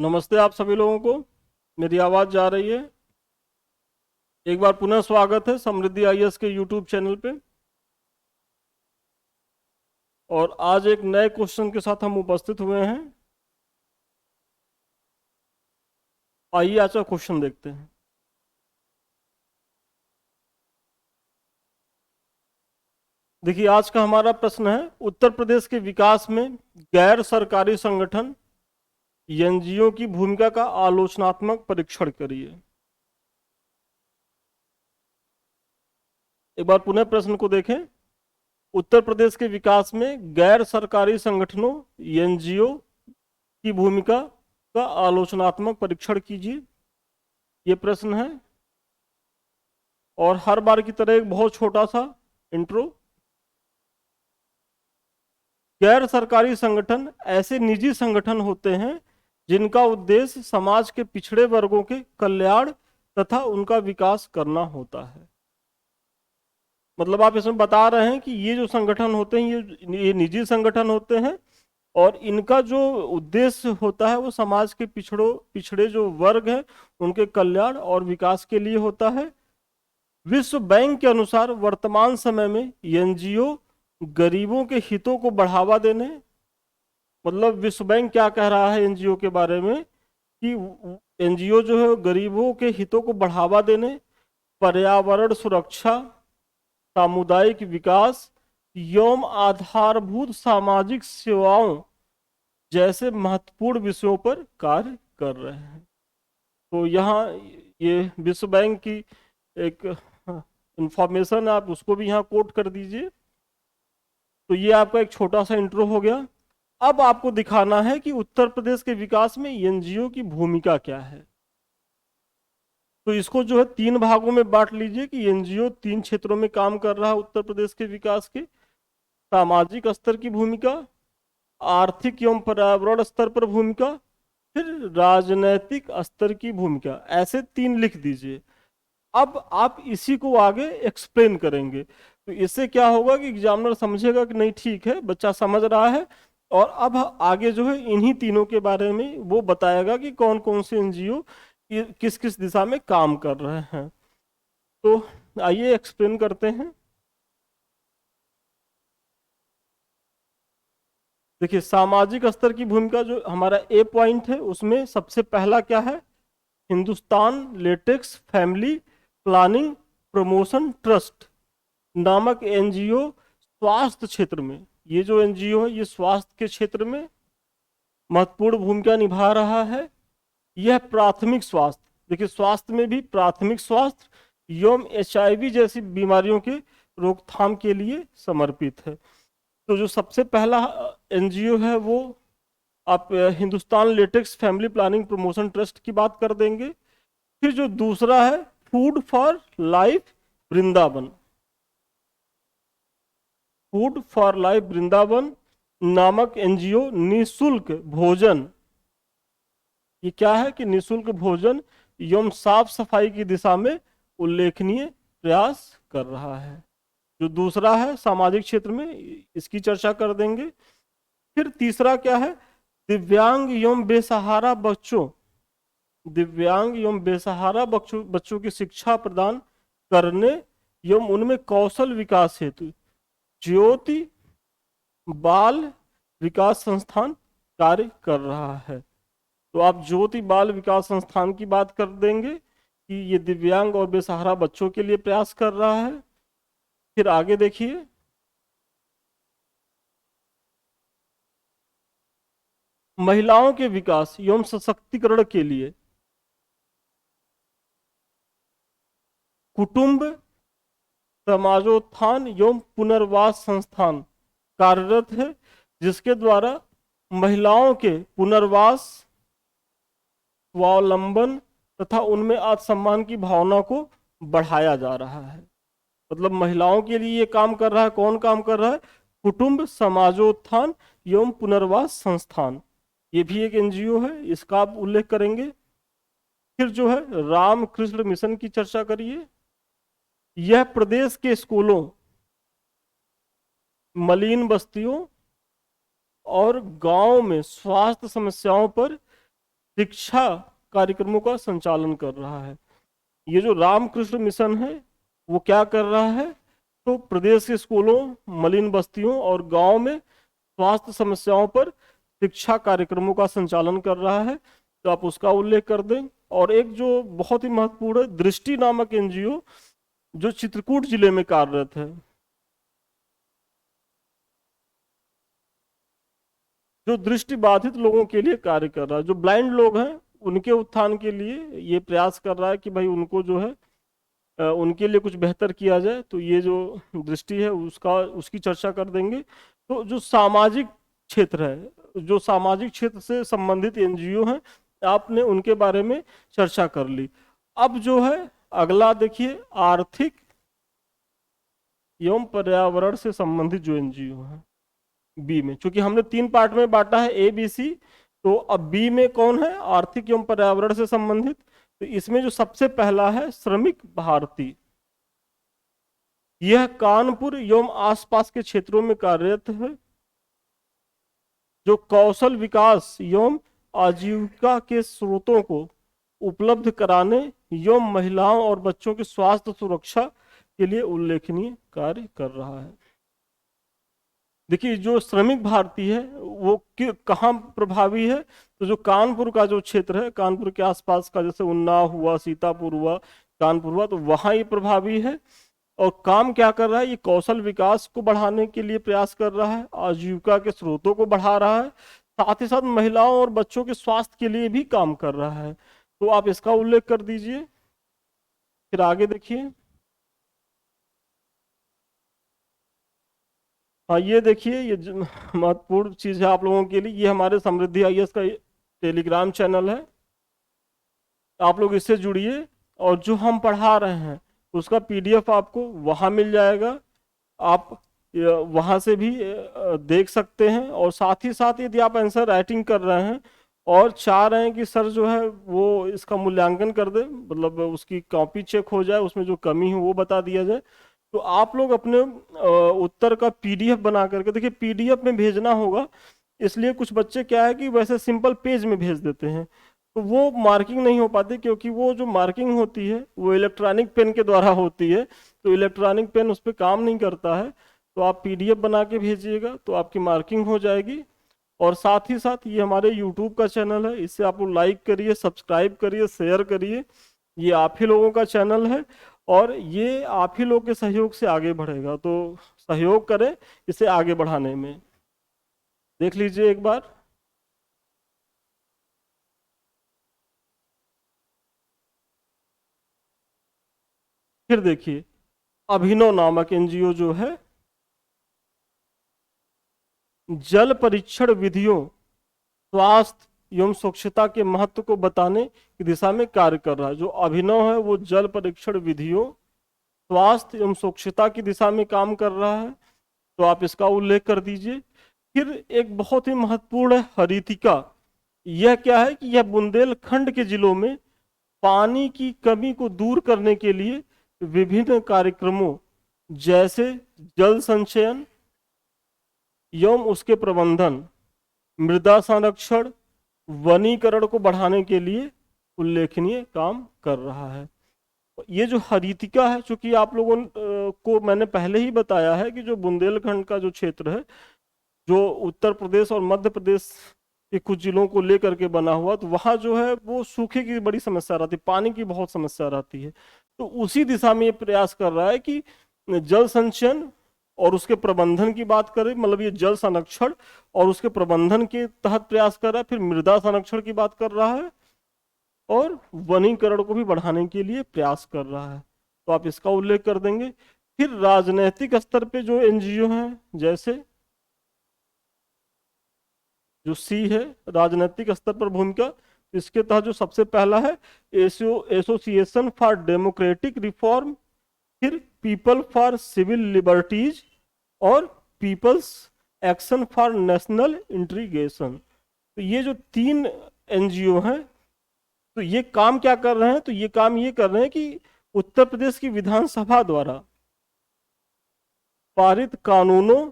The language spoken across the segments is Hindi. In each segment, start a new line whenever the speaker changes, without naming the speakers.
नमस्ते आप सभी लोगों को। मेरी आवाज़ जा रही है? एक बार पुनः स्वागत है समृद्धि आईएएस के यूट्यूब चैनल पे। और आज एक नए क्वेश्चन के साथ हम उपस्थित हुए हैं। आइए आज का क्वेश्चन देखते हैं। देखिए, आज का हमारा प्रश्न है, उत्तर प्रदेश के विकास में गैर सरकारी संगठन एनजीओ की भूमिका का आलोचनात्मक परीक्षण करिए। एक बार पुनः प्रश्न को देखें। उत्तर प्रदेश के विकास में गैर सरकारी संगठनों एनजीओ की भूमिका का आलोचनात्मक परीक्षण कीजिए। ये प्रश्न है। और हर बार की तरह एक बहुत छोटा सा इंट्रो। गैर सरकारी संगठन ऐसे निजी संगठन होते हैं जिनका उद्देश्य समाज के पिछड़े वर्गों के कल्याण तथा उनका विकास करना होता है। मतलब आप इसमें बता रहे हैं कि ये जो संगठन होते हैं ये निजी संगठन होते हैं और इनका जो उद्देश्य होता है वो समाज के पिछड़े जो वर्ग हैं उनके कल्याण और विकास के लिए होता है। विश्व बैंक के अनुसार वर्तमान समय में एनजीओ गरीबों के हितों को बढ़ावा देने, मतलब विश्व बैंक क्या कह रहा है एनजीओ के बारे में कि एनजीओ जो है गरीबों के हितों को बढ़ावा देने, पर्यावरण सुरक्षा, सामुदायिक विकास एवं आधारभूत सामाजिक सेवाओं जैसे महत्वपूर्ण विषयों पर कार्य कर रहे हैं। तो यहाँ ये विश्व बैंक की एक इंफॉर्मेशन है, आप उसको भी यहाँ कोट कर दीजिए। तो ये आपका एक छोटा सा इंट्रो हो गया। अब आपको दिखाना है कि उत्तर प्रदेश के विकास में एनजीओ की भूमिका क्या है। तो इसको जो है तीन भागों में बांट लीजिए कि एनजीओ तीन क्षेत्रों में काम कर रहा है उत्तर प्रदेश के विकास के। सामाजिक स्तर की भूमिका, आर्थिक एवं पर्यावरण स्तर पर भूमिका, फिर राजनैतिक स्तर की भूमिका। ऐसे तीन लिख दीजिए। अब आप इसी को आगे एक्सप्लेन करेंगे तो इससे क्या होगा कि एग्जामिनर समझेगा कि नहीं ठीक है बच्चा समझ रहा है। और अब आगे जो है इन्हीं तीनों के बारे में वो बताएगा कि कौन कौन से एनजीओ किस किस दिशा में काम कर रहे हैं। तो आइए एक्सप्लेन करते हैं। देखिए, सामाजिक स्तर की भूमिका जो हमारा ए पॉइंट है उसमें सबसे पहला क्या है, Hindustan latex family planning promotion trust नामक एनजीओ स्वास्थ्य क्षेत्र में, ये जो एनजीओ है ये स्वास्थ्य के क्षेत्र में महत्वपूर्ण भूमिका निभा रहा है। यह प्राथमिक स्वास्थ्य, देखिए स्वास्थ्य में भी प्राथमिक स्वास्थ्य एवं एचआईवी जैसी बीमारियों के रोकथाम के लिए समर्पित है। तो जो सबसे पहला एनजीओ है वो आप Hindustan latex family planning promotion trust की बात कर देंगे। फिर जो दूसरा है food for life Vrindavan, food for life Vrindavan नामक एनजीओ निशुल्क भोजन, ये क्या है कि निशुल्क भोजन एवं साफ सफाई की दिशा में उल्लेखनीय प्रयास कर रहा है। जो दूसरा है सामाजिक क्षेत्र में इसकी चर्चा कर देंगे। फिर तीसरा क्या है, दिव्यांग एवं बेसहारा बच्चों, दिव्यांग एवं बेसहारा बच्चों की शिक्षा प्रदान करने एवं उनमें कौशल विकास हेतु ज्योति बाल विकास संस्थान कार्य कर रहा है। तो आप ज्योति बाल विकास संस्थान की बात कर देंगे कि ये दिव्यांग और बेसहारा बच्चों के लिए प्रयास कर रहा है। फिर आगे देखिए, महिलाओं के विकास एवं सशक्तिकरण के लिए कुटुंब समाजोत्थान एवं पुनर्वास संस्थान कार्यरत है, जिसके द्वारा महिलाओं के पुनर्वास, स्वावलंबन तथा उनमें आत्मसम्मान की भावना को बढ़ाया जा रहा है। मतलब महिलाओं के लिए ये काम कर रहा है, कौन काम कर रहा है, कुटुंब समाजोत्थान एवं पुनर्वास संस्थान, ये भी एक एनजीओ है, इसका आप उल्लेख करेंगे। फिर जो है रामकृष्ण मिशन की चर्चा करिए। यह प्रदेश के स्कूलों, मलिन बस्तियों और गांव में स्वास्थ्य समस्याओं पर शिक्षा कार्यक्रमों का संचालन कर रहा है। ये जो रामकृष्ण मिशन है वो क्या कर रहा है, तो प्रदेश के स्कूलों, मलिन बस्तियों और गांव में स्वास्थ्य समस्याओं पर शिक्षा कार्यक्रमों का संचालन कर रहा है, तो आप उसका उल्लेख कर दें। और एक जो बहुत ही महत्वपूर्ण है, दृष्टि नामक एनजीओ जो चित्रकूट जिले में कार्यरत है, जो दृष्टि बाधित लोगों के लिए कार्य कर रहा है, जो ब्लाइंड लोग हैं उनके उत्थान के लिए ये प्रयास कर रहा है कि भाई उनको जो है उनके लिए कुछ बेहतर किया जाए। तो ये जो दृष्टि है उसका उसकी चर्चा कर देंगे। तो जो सामाजिक क्षेत्र है, जो सामाजिक क्षेत्र से संबंधित एनजीओ हैं, आपने उनके बारे में चर्चा कर ली। अब जो है अगला देखिए, आर्थिक एवं पर्यावरण से संबंधित जो एनजीओ हैं बी में, क्योंकि हमने 3 पार्ट में बांटा है, ए बी सी। तो अब बी में कौन है, आर्थिक एवं पर्यावरण से संबंधित। तो इसमें जो सबसे पहला है श्रमिक भारती। यह कानपुर एवं आसपास के क्षेत्रों में कार्यरत है, जो कौशल विकास एवं आजीविका के स्रोतों को उपलब्ध कराने एवं महिलाओं और बच्चों की स्वास्थ्य सुरक्षा के लिए उल्लेखनीय कार्य कर रहा है। देखिए जो श्रमिक भारती है वो कहाँ प्रभावी है, तो जो कानपुर का जो क्षेत्र है, कानपुर के आसपास का, जैसे उन्नाव हुआ, सीतापुर हुआ, कानपुर हुआ, तो वहाँ ये प्रभावी है। और काम क्या कर रहा है, ये कौशल विकास को बढ़ाने के लिए प्रयास कर रहा है, आजीविका के स्रोतों को बढ़ा रहा है, साथ ही साथ महिलाओं और बच्चों के स्वास्थ्य के लिए भी काम कर रहा है। तो आप इसका उल्लेख कर दीजिए। फिर आगे देखिए, हाँ ये देखिए, ये महत्वपूर्ण चीज है आप लोगों के लिए। ये हमारे समृद्धि आईएएस का टेलीग्राम चैनल है, आप लोग इससे जुड़िए और जो हम पढ़ा रहे हैं उसका पीडीएफ आपको वहाँ मिल जाएगा। आप वहाँ से भी देख सकते हैं। और साथ ही साथ यदि आप आंसर राइटिंग कर रहे हैं और चाह रहे हैं कि सर जो है वो इसका मूल्यांकन कर दे, मतलब उसकी कॉपी चेक हो जाए, उसमें जो कमी है वो बता दिया जाए, तो आप लोग अपने उत्तर का पीडीएफ बना करके, देखिए पीडीएफ में भेजना होगा, इसलिए कुछ बच्चे क्या है कि वैसे सिंपल पेज में भेज देते हैं, तो वो मार्किंग नहीं हो पाती, क्योंकि वो जो मार्किंग होती है वो इलेक्ट्रॉनिक पेन के द्वारा होती है, तो इलेक्ट्रॉनिक पेन उस पर काम नहीं करता है। तो आप पीडीएफ बना के भेजिएगा तो आपकी मार्किंग हो जाएगी। और साथ ही साथ ये हमारे यूट्यूब का चैनल है, इसे आप लोग लाइक करिए, सब्सक्राइब करिए, शेयर करिए। ये आप ही लोगों का चैनल है और ये आप ही लोग के सहयोग से आगे बढ़ेगा, तो सहयोग करें इसे आगे बढ़ाने में। देख लीजिए एक बार। फिर देखिए, अभिनव नामक एनजीओ जो है जल परीक्षण विधियों, स्वास्थ्य एवं स्वच्छता के महत्व को बताने की दिशा में कार्य कर रहा है। जो अभिनव है वो जल परीक्षण विधियों, स्वास्थ्य एवं स्वच्छता की दिशा में काम कर रहा है, तो आप इसका उल्लेख कर दीजिए। फिर एक बहुत ही महत्वपूर्ण है हरितिका। यह क्या है कि यह बुंदेलखंड के जिलों में पानी की कमी को दूर करने के लिए विभिन्न कार्यक्रमों जैसे जल संचयन एवं उसके प्रबंधन, मृदा संरक्षण, वनीकरण को बढ़ाने के लिए उल्लेखनीय काम कर रहा है। ये जो हरितिका है, चूंकि आप लोगों को मैंने पहले ही बताया है कि जो बुंदेलखंड का जो क्षेत्र है, जो उत्तर प्रदेश और मध्य प्रदेश के कुछ जिलों को लेकर के बना हुआ, तो वहाँ जो है वो सूखे की बड़ी समस्या रहती है, पानी की बहुत समस्या रहती है। तो उसी दिशा में ये प्रयास कर रहा है कि जल संचयन और उसके प्रबंधन की बात करें, मतलब ये जल संरक्षण और उसके प्रबंधन के तहत प्रयास कर रहा है। फिर मृदा संरक्षण की बात कर रहा है और वनीकरण को भी बढ़ाने के लिए प्रयास कर रहा है, तो आप इसका उल्लेख कर देंगे। फिर राजनैतिक स्तर पे जो एनजीओ हैं, जैसे जो सी है राजनीतिक स्तर पर भूमिका, इसके तहत जो सबसे पहला है एसोसिएशन फॉर डेमोक्रेटिक रिफॉर्म, फिर पीपल फॉर सिविल लिबर्टीज और people's action for national integration. तो ये जो 3 एनजीओ हैं, तो ये काम क्या कर रहे हैं, तो ये काम ये कर रहे हैं कि उत्तर प्रदेश की विधानसभा द्वारा पारित कानूनों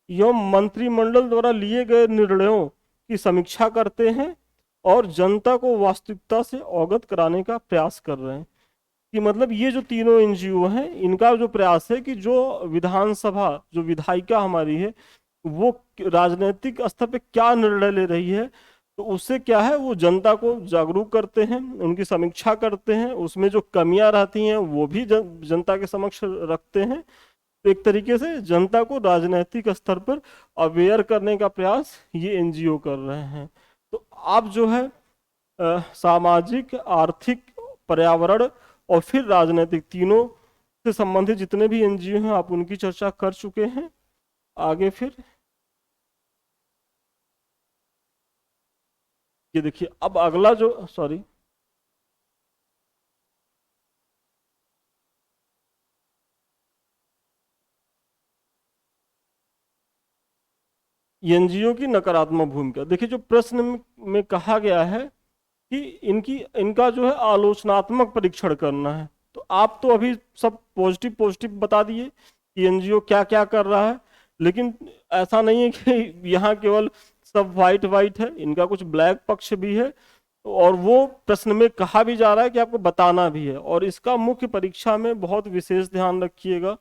एवं मंत्रिमंडल द्वारा लिए गए निर्णयों की समीक्षा करते हैं और जनता को वास्तविकता से अवगत कराने का प्रयास कर रहे हैं। कि मतलब ये जो तीनों एनजीओ हैं, इनका जो प्रयास है कि जो विधानसभा, जो विधायिका हमारी है, वो राजनीतिक स्तर पे क्या निर्णय ले रही है, तो उससे क्या है, वो जनता को जागरूक करते हैं, उनकी समीक्षा करते हैं, उसमें जो कमियां रहती हैं वो भी जनता के समक्ष रखते हैं। तो एक तरीके से जनता को राजनीतिक स्तर पर अवेयर करने का प्रयास ये एनजीओ कर रहे हैं। तो आप जो है सामाजिक, आर्थिक, पर्यावरण और फिर राजनीतिक, तीनों से संबंधित जितने भी एनजीओ हैं आप उनकी चर्चा कर चुके हैं। आगे फिर ये देखिए, अब अगला जो, सॉरी, एनजीओ की नकारात्मक भूमिका। देखिए, जो प्रश्न में कहा गया है कि इनका जो है आलोचनात्मक परीक्षण करना है, तो आप तो अभी सब पॉजिटिव पॉजिटिव बता दिए कि एनजीओ क्या क्या कर रहा है, लेकिन ऐसा नहीं है कि यहाँ केवल सब वाइट वाइट है, इनका कुछ ब्लैक पक्ष भी है। और वो प्रश्न में कहा भी जा रहा है कि आपको बताना भी है, और इसका मुख्य परीक्षा में बहुत विशेष ध्यान रखिएगा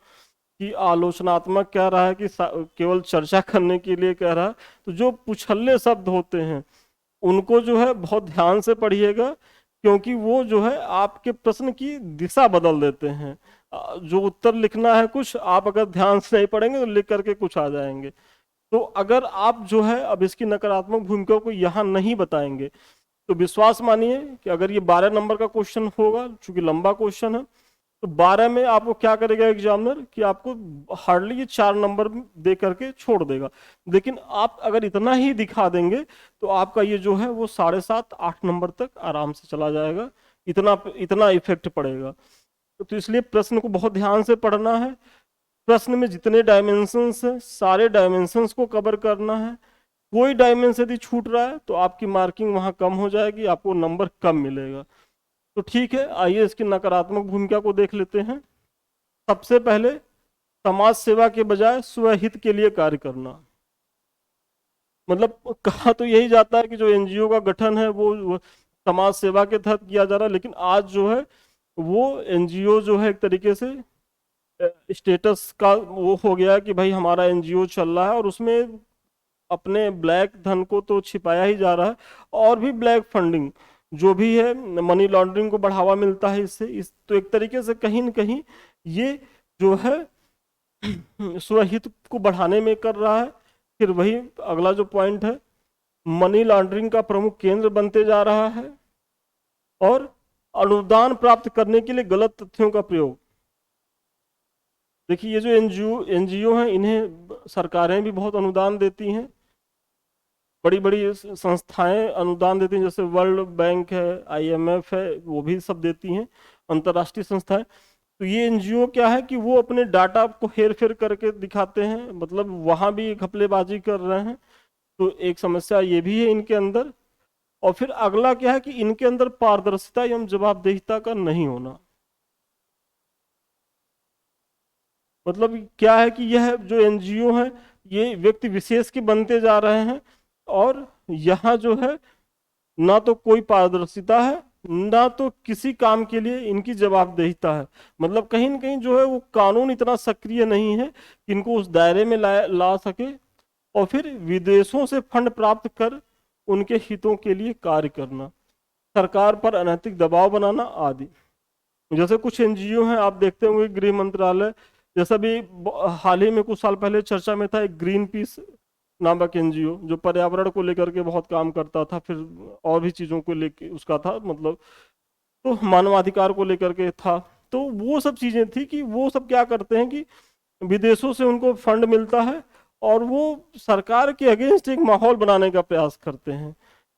कि आलोचनात्मक कह रहा है कि केवल चर्चा करने के लिए कह रहा है। तो जो पुछल्ले शब्द होते हैं उनको जो है बहुत ध्यान से पढ़िएगा, क्योंकि वो जो है आपके प्रश्न की दिशा बदल देते हैं। जो उत्तर लिखना है कुछ, आप अगर ध्यान से नहीं पढ़ेंगे तो लिख करके कुछ आ जाएंगे। तो अगर आप जो है अब इसकी नकारात्मक भूमिका को यहाँ नहीं बताएंगे तो विश्वास मानिए कि अगर ये 12 नंबर का क्वेश्चन होगा, चूंकि लंबा क्वेश्चन है, तो 12 में आपको क्या करेगा एग्जामिनर कि आपको हार्डली ये 4 नंबर दे करके छोड़ देगा। लेकिन आप अगर इतना ही दिखा देंगे तो आपका ये जो है वो 7.5-8 नंबर तक आराम से चला जाएगा। इतना इतना इफेक्ट पड़ेगा। तो इसलिए प्रश्न को बहुत ध्यान से पढ़ना है। प्रश्न में जितने डायमेंशंस हैं सारे डायमेंशंस को कवर करना है। कोई डायमेंशन यदि छूट रहा है तो आपकी मार्किंग वहां कम हो जाएगी, आपको नंबर कम मिलेगा। तो ठीक है, आइए इसकी नकारात्मक भूमिका को देख लेते हैं। सबसे पहले, समाज सेवा के बजाय स्वहित के लिए कार्य करना। मतलब कहा तो यही जाता है कि जो एनजीओ का गठन है वो समाज सेवा के तहत किया जा रहा है, लेकिन आज जो है वो एनजीओ जो है एक तरीके से स्टेटस का वो हो गया कि भाई हमारा एनजीओ चल रहा है, और उसमें अपने ब्लैक धन को तो छिपाया ही जा रहा है, और भी ब्लैक फंडिंग जो भी है, मनी लॉन्ड्रिंग को बढ़ावा मिलता है इससे। इस तो एक तरीके से कहीं न कहीं ये जो है स्वहित को बढ़ाने में कर रहा है। फिर वही अगला जो पॉइंट है, मनी लॉन्ड्रिंग का प्रमुख केंद्र बनते जा रहा है, और अनुदान प्राप्त करने के लिए गलत तथ्यों का प्रयोग। देखिए, ये जो एनजीओ हैं इन्हें सरकारें भी बहुत अनुदान देती हैं, बड़ी बड़ी संस्थाएं अनुदान देती हैं, जैसे वर्ल्ड बैंक है, आईएमएफ है, वो भी सब देती हैं, अंतर्राष्ट्रीय संस्थाएं। तो ये एनजीओ क्या है कि वो अपने डाटा को हेर फेर करके दिखाते हैं, मतलब वहां भी घपलेबाजी कर रहे हैं। तो एक समस्या ये भी है इनके अंदर। और फिर अगला क्या है कि इनके अंदर पारदर्शिता एवं जवाबदेहिता का नहीं होना। मतलब क्या है कि यह जो एनजीओ है ये व्यक्ति विशेष के बनते जा रहे हैं, और यहाँ जो है ना तो कोई पारदर्शिता है, ना तो किसी काम के लिए इनकी जवाबदेहिता है। मतलब कहीं ना कहीं जो है वो कानून इतना सक्रिय नहीं है कि इनको उस दायरे में ला सके, और फिर विदेशों से फंड प्राप्त कर उनके हितों के लिए कार्य करना, सरकार पर अनैतिक दबाव बनाना आदि। जैसे कुछ एनजीओ हैं, आप देखते होंगे गृह मंत्रालय, जैसा भी हाल ही में कुछ साल पहले चर्चा में था, एक ग्रीन पीस नामक एनजीओ जो पर्यावरण को लेकर के बहुत काम करता था, फिर और भी चीजों को लेकर उसका था, मतलब तो मानवाधिकार को लेकर के था। तो वो सब चीजें थी कि वो सब क्या करते हैं कि विदेशों से उनको फंड मिलता है, और वो सरकार के अगेंस्ट एक माहौल बनाने का प्रयास करते हैं।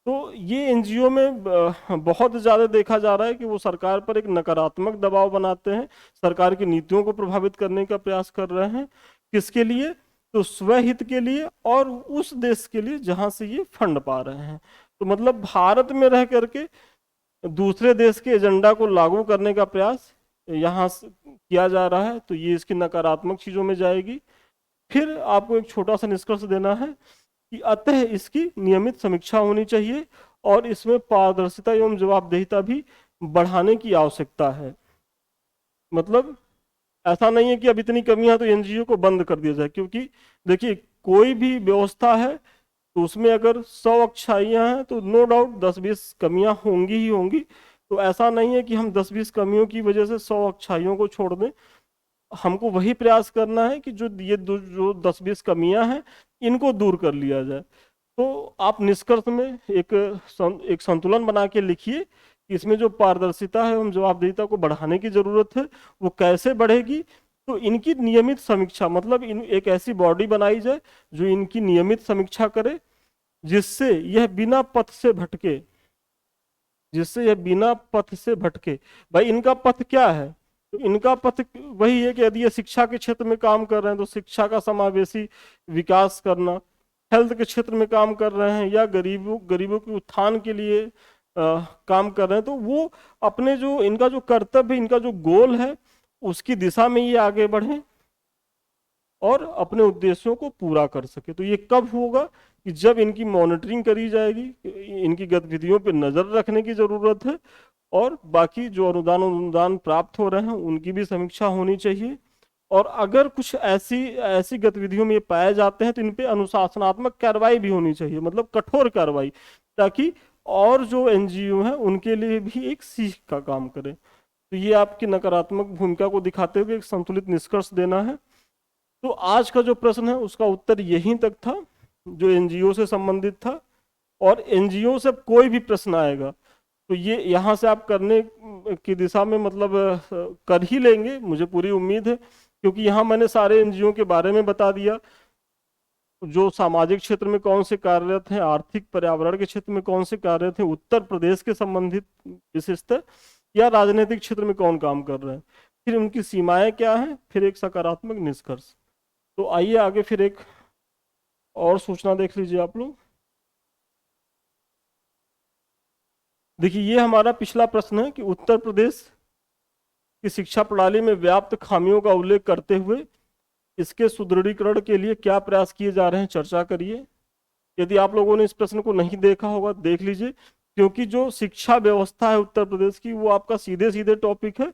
तो ये एनजीओ में बहुत ज़्यादा देखा जा रहा है कि वो सरकार पर एक नकारात्मक दबाव बनाते हैं, सरकार की नीतियों को प्रभावित करने का प्रयास कर रहे हैं। किसके लिए? तो स्वहित के लिए, और उस देश के लिए जहां से ये फंड पा रहे हैं। तो मतलब भारत में रह करके दूसरे देश के एजेंडा को लागू करने का प्रयास यहाँ किया जा रहा है, तो ये इसकी नकारात्मक चीज़ों में जाएगी। फिर आपको एक छोटा सा निष्कर्ष देना है कि अतः इसकी नियमित समीक्षा होनी चाहिए, और इसमें पारदर्शिता एवं जवाबदेहिता भी बढ़ाने की आवश्यकता है। मतलब ऐसा नहीं है कि अब इतनी कमियां तो एनजीओ को बंद कर दिया जाए, क्योंकि देखिए कोई भी व्यवस्था है तो उसमें अगर 100 अच्छाइयां हैं तो नो डाउट 10-20 कमियां होंगी ही होंगी। तो ऐसा नहीं है कि हम 10-20 कमियों की वजह से 100 अच्छाइयों को छोड़ दें। हमको वही प्रयास करना है कि जो 10-20 कमियां हैं इनको दूर कर लिया जाए। तो आप निष्कर्ष में एक संतुलन बना के लिखिए कि इसमें जो पारदर्शिता है एवं जवाबदेहिता को बढ़ाने की जरूरत है, वो कैसे बढ़ेगी। तो इनकी नियमित समीक्षा, मतलब इन एक ऐसी बॉडी बनाई जाए जो इनकी नियमित समीक्षा करे, जिससे यह बिना पथ से भटके, भाई इनका पथ क्या है? तो इनका पथ वही है कि यदि ये शिक्षा के क्षेत्र में काम कर रहे हैं तो शिक्षा का समावेशी विकास करना, हेल्थ के क्षेत्र में काम कर रहे हैं या गरीबों के उत्थान के लिए काम कर रहे हैं, तो वो अपने जो इनका जो कर्तव्य, इनका जो गोल है, उसकी दिशा में ये आगे बढ़े और अपने उद्देश्यों को पूरा कर सके। तो ये कब होगा? कि जब इनकी मॉनिटरिंग करी जाएगी, इनकी गतिविधियों पर नजर रखने की जरूरत है, और बाकी जो अनुदान प्राप्त हो रहे हैं उनकी भी समीक्षा होनी चाहिए। और अगर कुछ ऐसी ऐसी गतिविधियों में ये पाए जाते हैं तो इन पे अनुशासनात्मक कार्रवाई भी होनी चाहिए, मतलब कठोर कार्रवाई, ताकि और जो एनजीओ हैं उनके लिए भी एक सीख का काम करे। तो ये आपकी नकारात्मक भूमिका को दिखाते हुए एक संतुलित निष्कर्ष देना है। तो आज का जो प्रश्न है उसका उत्तर यहीं तक था, जो एनजीओ से संबंधित था। और एनजीओ से कोई भी प्रश्न आएगा तो ये यहाँ से आप करने की दिशा में मतलब कर ही लेंगे, मुझे पूरी उम्मीद है, क्योंकि यहाँ मैंने सारे एनजीओ के बारे में बता दिया, जो सामाजिक क्षेत्र में कौन से कार्यरत हैं, आर्थिक पर्यावरण के क्षेत्र में कौन से कार्यरत हैं, उत्तर प्रदेश के संबंधित विशेषतः, या राजनीतिक क्षेत्र में कौन काम कर रहे हैं, फिर उनकी सीमाएं क्या हैं, फिर एक सकारात्मक निष्कर्ष। तो आइए आगे फिर एक और सूचना देख लीजिए आप लोग। देखिए ये हमारा पिछला प्रश्न है कि उत्तर प्रदेश की शिक्षा प्रणाली में व्याप्त खामियों का उल्लेख करते हुए इसके सुदृढ़ीकरण के लिए क्या प्रयास किए जा रहे हैं, चर्चा करिए। यदि आप लोगों ने इस प्रश्न को नहीं देखा होगा देख लीजिए, क्योंकि जो शिक्षा व्यवस्था है उत्तर प्रदेश की वो आपका सीधे सीधे टॉपिक है,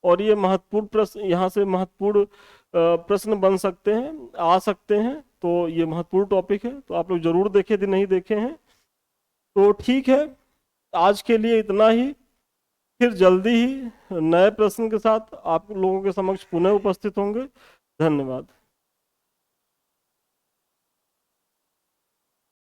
और ये महत्वपूर्ण प्रश्न, यहाँ से महत्वपूर्ण प्रश्न बन सकते हैं, आ सकते हैं। तो ये महत्वपूर्ण टॉपिक है, तो आप लोग जरूर देखें यदि नहीं देखे हैं तो। ठीक है, आज के लिए इतना ही। फिर जल्दी ही नए प्रश्न के साथ आप लोगों के समक्ष पुनः उपस्थित होंगे। धन्यवाद।